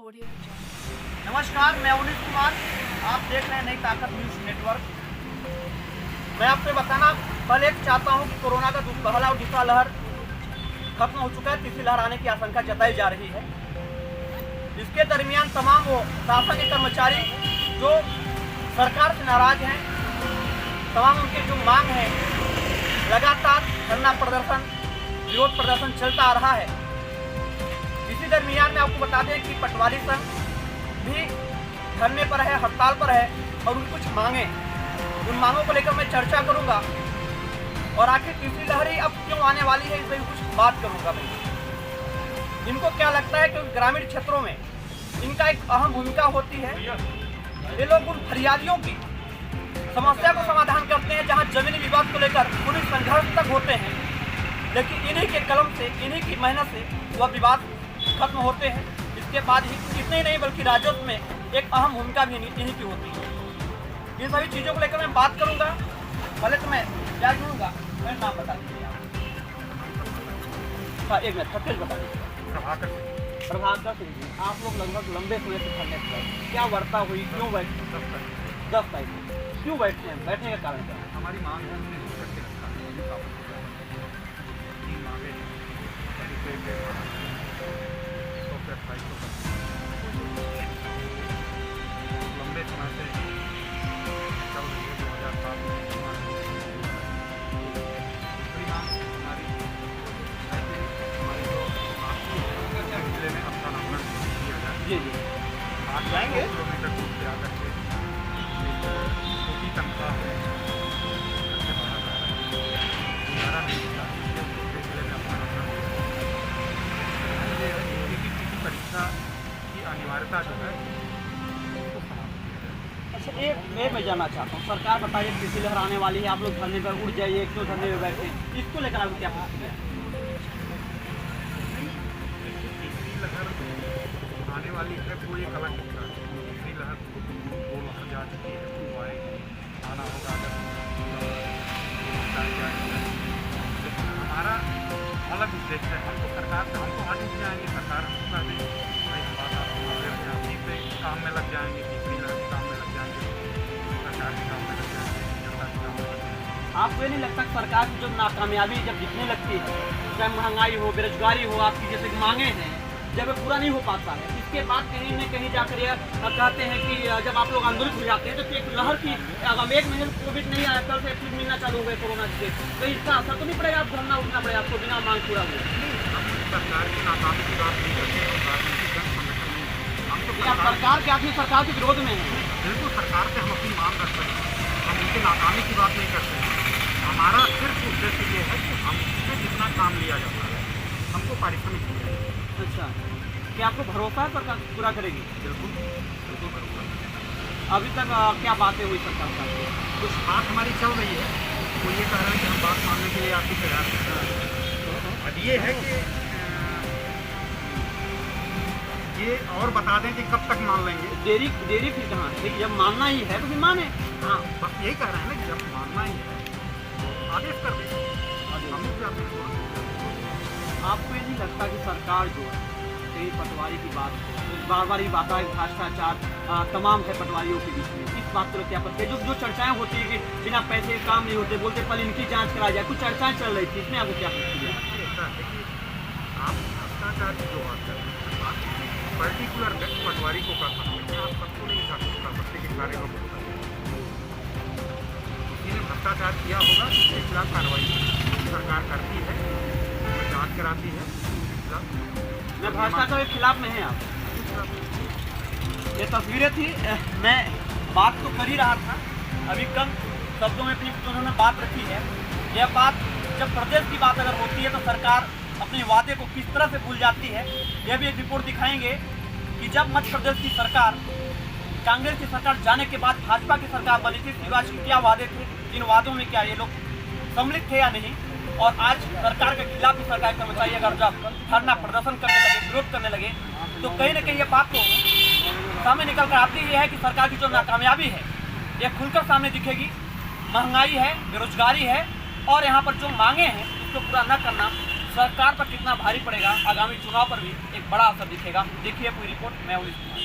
नमस्कार, मैं उन्नीस कुमार। आप देख रहे हैं नई ताकत न्यूज़ नेटवर्क। मैं आपसे बताना पहले चाहता हूं कि कोरोना का पहला और दूसरा लहर खत्म हो चुका है, तीसरी लहर आने की आशंका जताई जा रही है। इसके दरमियान तमाम वो शासन के कर्मचारी जो सरकार से नाराज हैं, तमाम उनकी जो मांग है, लगातार धरना प्रदर्शन, विरोध प्रदर्शन चलता आ रहा है। इसी दरमियान में आपको बता दें कि पटवारी संघ भी धरने पर है, हड़ताल पर है और उनकी कुछ मांगे, उन मांगों को लेकर मैं चर्चा करूंगा और आखिर तीसरी लहर अब क्यों आने वाली है, इस पर कुछ बात करूंगा मैं। इनको क्या लगता है कि ग्रामीण क्षेत्रों में इनका एक अहम भूमिका होती है। ये लोग उन फरियादियों की समस्या को समाधान करते हैं जहां जमीनी विवाद को लेकर पुलिस संघर्ष तक होते हैं, लेकिन इन्हीं के कलम से, इन्हीं की मेहनत से वह विवाद खत्म होते हैं। इसके बाद ही इतने ही नहीं बल्कि राजस्व में एक अहम भूमिका भी इन्हीं की होती है। इन सभी चीज़ों को लेकर मैं बात करूंगा। पहले तो मैं क्या करूँगा, मैं नाम बता दीजिए। हाँ, एक मिनट, सत्य बता दीजिए। प्रभाकर सिंह जी, आप लोग लगभग लंबे समय से धरने पर, क्या वार्ता हुई, क्यों बैठे? 10 तारीख क्यों बैठते हैं? बैठने का कारण क्या है? हमारी मांग है, हमने लिख करके रखा है, अभी वापस हो जाए। 3 मांगे हैं, लंबे समय से चल रही है। 2007 में दूसरी मांग हमारी है कि हमारी जो जिले में अपना नंबर दिया जाए। जी जी, आप जाएंगे? किलोमीटर दूर से आकर के छोटी तनख्वाह है, घर से बाहर रह रहे हैं, गुजारा नहीं होता, इसलिए दूसरे जिले में अपना नंबर किसी परीक्षा की अनिवार्यता जो है उसको समाप्त किया जाए। अच्छा, एक मैं जानना चाहता हूँ, सरकार बताइए तीसरी लहर आने वाली है, आप लोग धरने पर उठ जाइए, क्यों धरने में बैठे? इसको लेकर आपको क्या प्रतिक्रिया है? तीसरी लहर आने वाली है, कोई एक अलग हिस्सा है। तीसरी लहर 2 लहर जा चुकी है, वो आएगी, आना होगा। लेकिन हमारा अलग उद्देश्य है। हमको सरकार से, हमको आज उठ जाएंगे, सरकार हमको कह देंगे भाई हम बात आप ठीक से काम में लग जाएंगे, तीसरी लहर के काम में लग जाएंगे, सरकार के काम में लग जाएंगे, जनता के काम में लग जाएंगे। आपको ये नहीं लगता कि सरकार की जो नाकामयाबी जब दिखने लगती है, चाहे महंगाई हो, बेरोजगारी हो, आपकी जैसे मांगे हैं, जब पूरा नहीं हो पाता है, इसके बाद कहीं न कहीं जाकर यह कहते हैं कि जब आप लोग आंदोलित हो जाते हैं तो एक लहर की, अगर एक महीने कोविड नहीं आया, कल से एक्टिव मिलना चालू हो गए कोरोना से, तो इसका असर तो नहीं पड़ेगा? आप धरना उठना पड़ेगा आपको बिना मांग पूरा हुए। हम सरकार की नाकामी की बात नहीं करते, हम राजनीतिक जन संगठन नहीं हैं। हम तो सरकार के आखिर सरकार के विरोध में है। बिल्कुल सरकार से हम अपनी मांग कर सकते हैं, हम उनकी नाकामी की बात नहीं करते हैं। हमारा सिर्फ उद्देश्य ये है कि हमसे जितना काम लिया जाता है हमको पारिश्रमिक मिले। अच्छा, क्या आपको भरोसा है सरकार पूरा करेगी? बिल्कुल बिल्कुल भरोसा। अभी तक क्या बातें हुई सरकार का? कुछ बात हमारी चल रही है, वो ये कह रहे हैं कि हम बात मानने के लिए आपकी तैयार हैं। अब ये है कि ये और बता दें कि कब तक मान लेंगे। देरी फिर कहाँ है? जब मानना ही है तो फिर माने। हाँ, बस यही कह रहे हैं ना कि जब मानना ही है तो आदेश कर दें, हम लोग जाते हैं। आपको ये नहीं लगता कि सरकार जो है कहीं पटवारी की बात, बार बार ये बात है भ्रष्टाचार तमाम है पटवारियों के बीच में, इस बात को क्या पता है? जो चर्चाएं होती है कि बिना पैसे के काम नहीं होते, बोलते पहले इनकी जांच करा जाए, कुछ चर्चाएं चल रही थी, इसमें आपको क्या प्रतिक्रिया है? ऐसा है कि आप भ्रष्टाचार की जो बात कर रहे हैं, पर्टिकुलर पटवारी को कर सकते हैं, आप सबको नहीं कर सकते कि सारे लोग को। किसी ने भ्रष्टाचार किया होगा तो उसके खिलाफ कार्रवाई सरकार करती है, जांच कराती है। मैं भ्रष्टाचार के खिलाफ में है आप? ये तस्वीरें थी, मैं बात तो कर ही रहा था, अभी कम शब्दों में अपनी उन्होंने बात रखी है। यह बात जब प्रदेश की बात अगर होती है तो सरकार अपने वादे को किस तरह से भूल जाती है, यह भी एक रिपोर्ट दिखाएंगे कि जब मध्य प्रदेश की सरकार, कांग्रेस की सरकार जाने के बाद भाजपा की सरकार बनी थी, शिवराज के क्या वादे थे, इन वादों में क्या ये लोग सम्मिलित थे या नहीं। और आज सरकार के खिलाफ भी सरकारी कर्मचारी अगर जब धरना प्रदर्शन करने लगे, विरोध करने लगे, तो कहीं ना कहीं ये बात तो सामने निकल कर आती ही है कि सरकार की जो नाकामयाबी है ये खुलकर सामने दिखेगी। महंगाई है, बेरोजगारी है और यहाँ पर जो मांगे हैं उसको पूरा न करना सरकार पर कितना भारी पड़ेगा, आगामी चुनाव पर भी एक बड़ा असर दिखेगा। देखिए पूरी रिपोर्ट, मैं उलिस कुमार।